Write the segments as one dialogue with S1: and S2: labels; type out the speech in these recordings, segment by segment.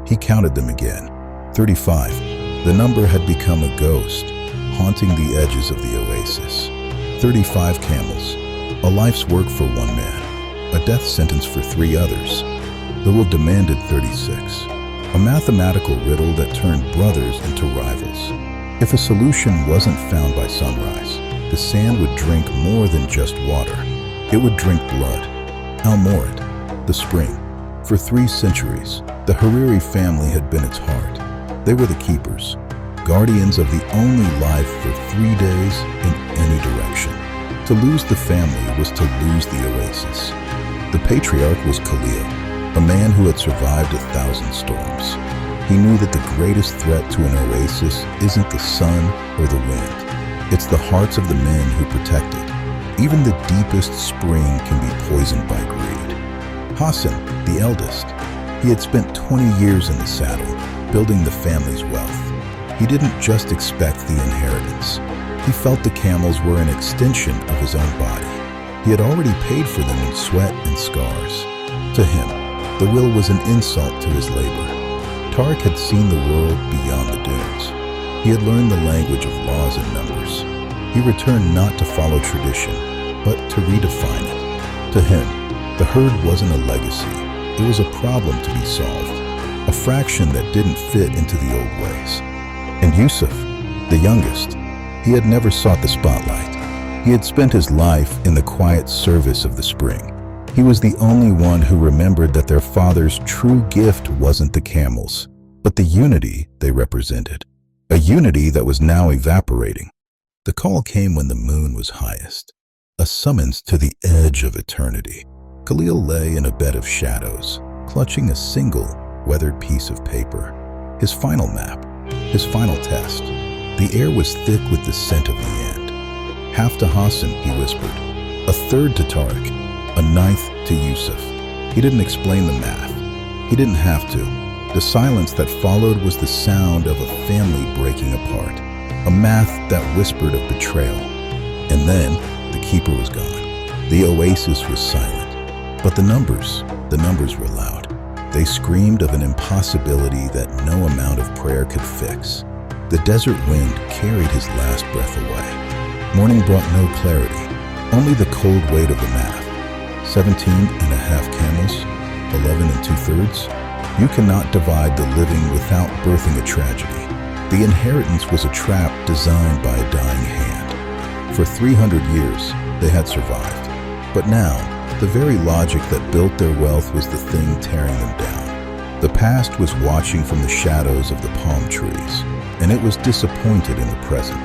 S1: He counted them again. 35. The number had become a ghost, haunting the edges of the oasis. 35 camels. A life's work for one man, a death sentence for 3 others. The will demanded 36. A mathematical riddle that turned brothers into rivals. If a solution wasn't found by sunrise, the sand would drink more than just water. It would drink blood. Al-Morid, the spring. For 3 centuries, the Hariri family had been its heart. They were the keepers, guardians of the only life for 3 days in any direction. To lose the family was to lose the oasis. The patriarch was Khalil, a man who had survived 1,000 storms. He knew that the greatest threat to an oasis isn't the sun or the wind. It's the hearts of the men who protect it. Even the deepest spring can be poisoned by greed. Hassan, the eldest, he had spent 20 years in the saddle, building the family's wealth. He didn't just expect the inheritance. He felt the camels were an extension of his own body. He had already paid for them in sweat and scars. To him, the will was an insult to his labor. Tariq had seen the world beyond the dunes. He had learned the language of laws and numbers. He returned not to follow tradition, but to redefine it. To him, the herd wasn't a legacy. It was a problem to be solved, a fraction that didn't fit into the old ways. And Yusuf, the youngest, he had never sought the spotlight. He had spent his life in the quiet service of the spring. He was the only one who remembered that their father's true gift wasn't the camels, but the unity they represented. A unity that was now evaporating. The call came when the moon was highest, a summons to the edge of eternity. Khalil lay in a bed of shadows, clutching a single, weathered piece of paper. His final map, his final test. The air was thick with the scent of the end. Half to Hassan, he whispered. A third to Tariq. A 9th to Yusuf. He didn't explain the math. He didn't have to. The silence that followed was the sound of a family breaking apart. A math that whispered of betrayal. And then, the keeper was gone. The oasis was silent. But the numbers were loud. They screamed of an impossibility that no amount of prayer could fix. The desert wind carried his last breath away. Morning brought no clarity, only the cold weight of the math. 17.5 camels, 11 2/3. You cannot divide the living without birthing a tragedy. The inheritance was a trap designed by a dying hand. For 300 years, they had survived. But now, the very logic that built their wealth was the thing tearing them down. The past was watching from the shadows of the palm trees, and it was disappointed in the present.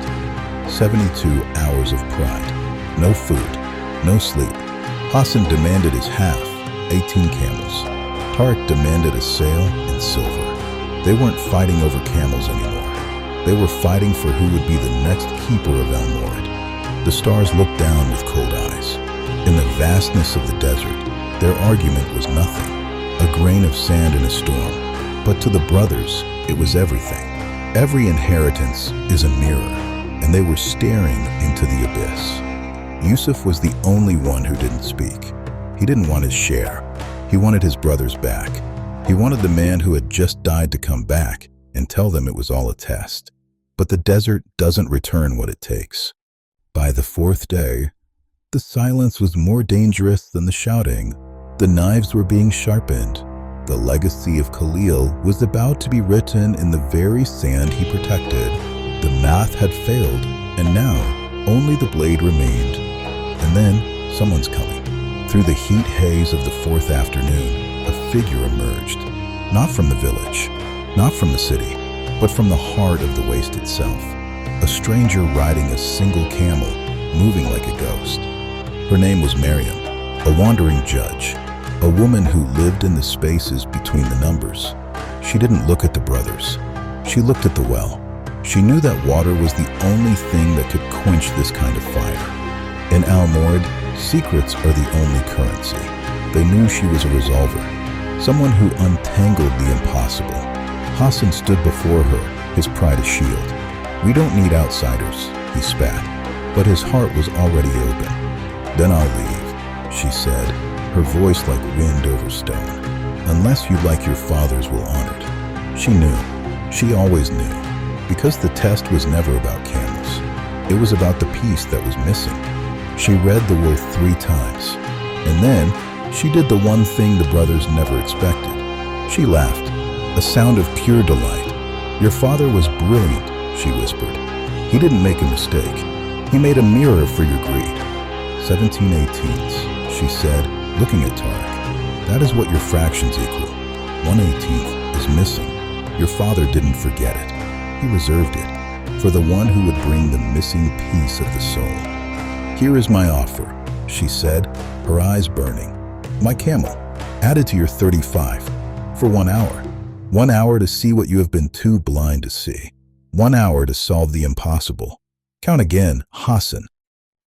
S1: 72 hours of pride. No food, no sleep. Hassan demanded his half, 18 camels. Tariq demanded a sail and silver. They weren't fighting over camels anymore. They were fighting for who would be the next keeper of Al-Morid. The stars looked down with cold eyes. In the vastness of the desert, their argument was nothing, a grain of sand in a storm. But to the brothers, it was everything. Every inheritance is a mirror, and they were staring into the abyss. Yusuf was the only one who didn't speak. He didn't want his share. He wanted his brothers back. He wanted the man who had just died to come back and tell them it was all a test. But the desert doesn't return what it takes. By the 4th day, the silence was more dangerous than the shouting. The knives were being sharpened. The legacy of Khalil was about to be written in the very sand he protected. The math had failed, and now only the blade remained. And then someone's coming. Through the heat haze of the 4th afternoon, a figure emerged. Not from the village, not from the city, but from the heart of the waste itself. A stranger riding a single camel, moving like a ghost. Her name was Miriam, a wandering judge, a woman who lived in the spaces between the numbers. She didn't look at the brothers. She looked at the well. She knew that water was the only thing that could quench this kind of fire. In Al-Morid, secrets are the only currency. They knew she was a resolver, someone who untangled the impossible. Hassan stood before her, his pride a shield. We don't need outsiders, he spat, but his heart was already open. Then I'll leave, she said, her voice like wind over stone. Unless you like your fathers will honored. She knew. She always knew. Because the test was never about camels. It was about the piece that was missing. She read the will 3 times. And then, she did the one thing the brothers never expected. She laughed, a sound of pure delight. "Your father was brilliant," she whispered. "He didn't make a mistake. He made a mirror for your greed." 17/18ths, she said, looking at Tarek. "That is what your fractions equal. 1/18th is missing. Your father didn't forget it. He reserved it for the one who would bring the missing piece of the soul. Here is my offer," she said, her eyes burning. "My camel, added to your 35, for 1 hour. 1 hour to see what you have been too blind to see. 1 hour to solve the impossible. Count again, Hassan."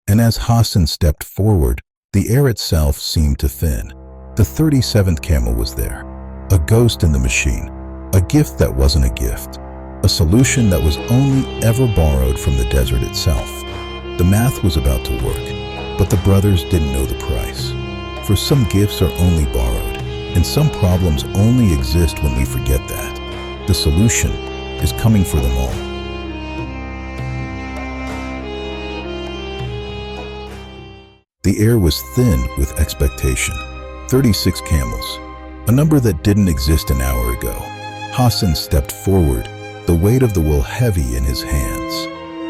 S1: And as Hassan stepped forward, the air itself seemed to thin. The 37th camel was there, a ghost in the machine, a gift that wasn't a gift, a solution that was only ever borrowed from the desert itself. The math was about to work, but the brothers didn't know the price. For some gifts are only borrowed, and some problems only exist when we forget that. The solution is coming for them all. The air was thin with expectation. 36 camels, a number that didn't exist an hour ago. Hassan stepped forward, the weight of the will heavy in his hands.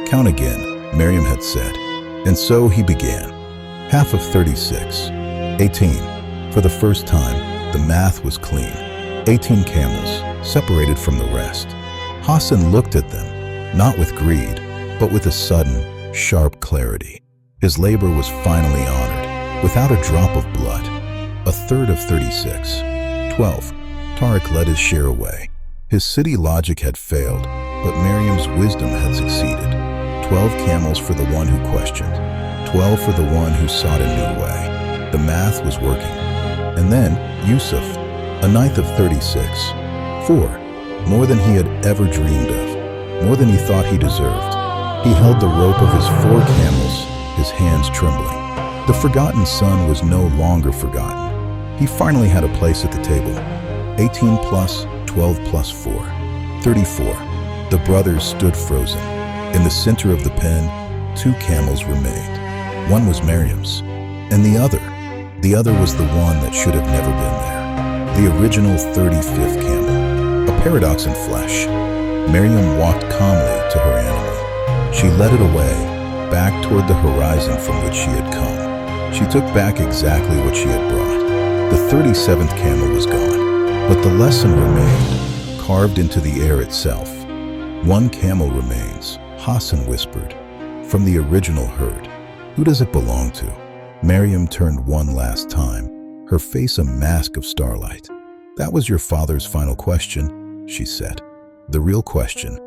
S1: "Count again," Miriam had said. And so he began. Half of 36. 18. For the first time, the math was clean. 18 camels, separated from the rest. Hassan looked at them, not with greed, but with a sudden, sharp clarity. His labor was finally honored, without a drop of blood. A third of 36. 12. Tarek led his share away. His city logic had failed, but Miriam's wisdom had succeeded. 12 camels for the one who questioned. 12 for the one who sought a new way. The math was working. And then, Yusuf, a ninth of 36. 4. More than he had ever dreamed of. More than he thought he deserved. He held the rope of his 4 camels, his hands trembling. The forgotten son was no longer forgotten. He finally had a place at the table. 18 plus 12 plus 4. 34. The brothers stood frozen. In the center of the pen, 2 camels remained. One was Miriam's, and the other was the one that should have never been there. The original 35th camel, a paradox in flesh. Miriam walked calmly to her animal. She led it away, back toward the horizon from which she had come. She took back exactly what she had brought. The 37th camel was gone, but the lesson remained, carved into the air itself. 1 camel remains, Hassan whispered, from the original herd. Who does it belong to? Miriam turned one last time, her face a mask of starlight. That was your father's final question, she said. The real question.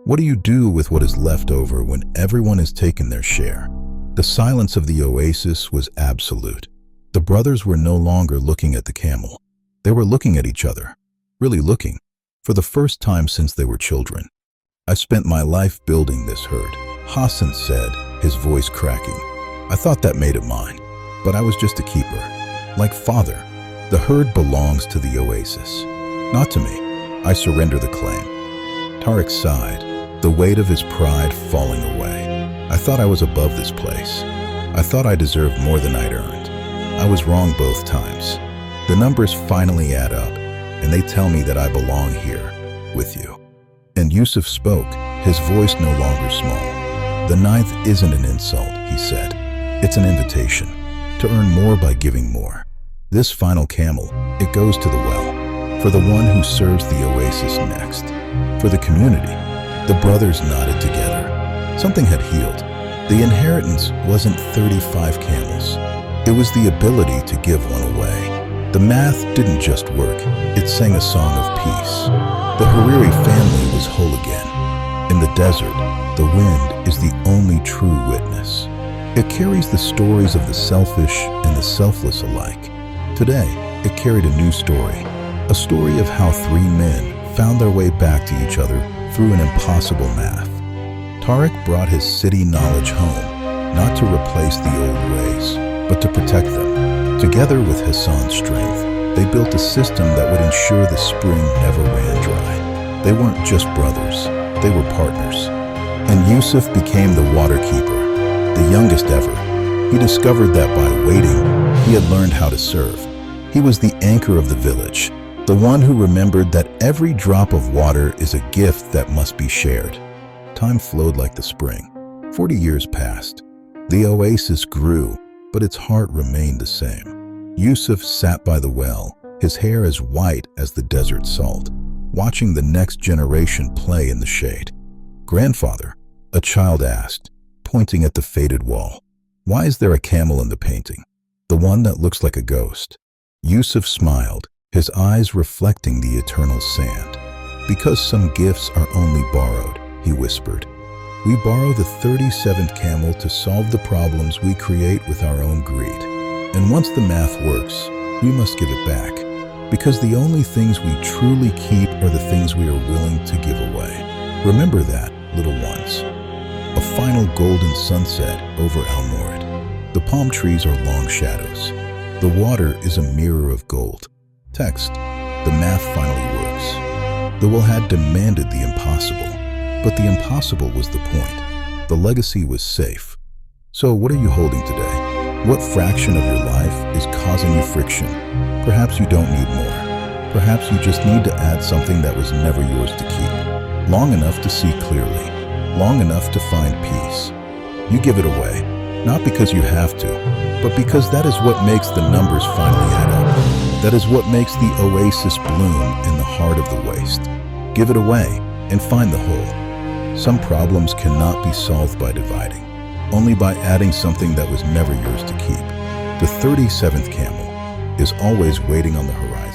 S1: What do you do with what is left over when everyone has taken their share? The silence of the oasis was absolute. The brothers were no longer looking at the camel. They were looking at each other, really looking, for the first time since they were children. I spent my life building this herd, Hassan said, his voice cracking. I thought that made it mine, but I was just a keeper. Like father, the herd belongs to the oasis, not to me. I surrender the claim. Tarek sighed, the weight of his pride falling away. I thought I was above this place. I thought I deserved more than I'd earned. I was wrong both times. The numbers finally add up, and they tell me that I belong here, with you. And Yusuf spoke, his voice no longer small. The 9th isn't an insult, he said. It's an invitation, to earn more by giving more. This final camel, it goes to the well, for the one who serves the oasis next. For the community. The brothers nodded together. Something had healed. The inheritance wasn't 35 camels. It was the ability to give one away. The math didn't just work, it sang a song of peace. The Hariri family was whole again. In the desert, the wind is the only true witness. It carries the stories of the selfish and the selfless alike. Today, it carried a new story. A story of how 3 men found their way back to each other through an impossible math. Tarek brought his city knowledge home, not to replace the old ways, but to protect them. Together with Hassan's strength, they built a system that would ensure the spring never ran dry. They weren't just brothers, they were partners. And Yusuf became the water keeper, the youngest ever. He discovered that by waiting, he had learned how to serve. He was the anchor of the village, the one who remembered that every drop of water is a gift that must be shared. Time flowed like the spring. 40 years passed. The oasis grew, but its heart remained the same. Yusuf sat by the well, his hair as white as the desert salt, watching the next generation play in the shade. "Grandfather," a child asked, pointing at the faded wall, "why is there a camel in the painting? The one that looks like a ghost?" Yusuf smiled, his eyes reflecting the eternal sand. "Because some gifts are only borrowed," he whispered. "We borrow the 37th camel to solve the problems we create with our own greed. And once the math works, we must give it back. Because the only things we truly keep are the things we are willing to give away. Remember that, little ones." A final golden sunset over Al Morid. The palm trees are long shadows. The water is a mirror of gold. Text: the math finally works. The will had demanded the impossible, but the impossible was the point. The legacy was safe. So what are you holding today? What fraction of your life is causing you friction? Perhaps you don't need more. Perhaps you just need to add something that was never yours to keep. Long enough to see clearly. Long enough to find peace. You give it away, not because you have to, but because that is what makes the numbers finally add up. That is what makes the oasis bloom in the heart of the waste. Give it away and find the whole. Some problems cannot be solved by dividing, only by adding something that was never yours to keep. The 37th camel is always waiting on the horizon.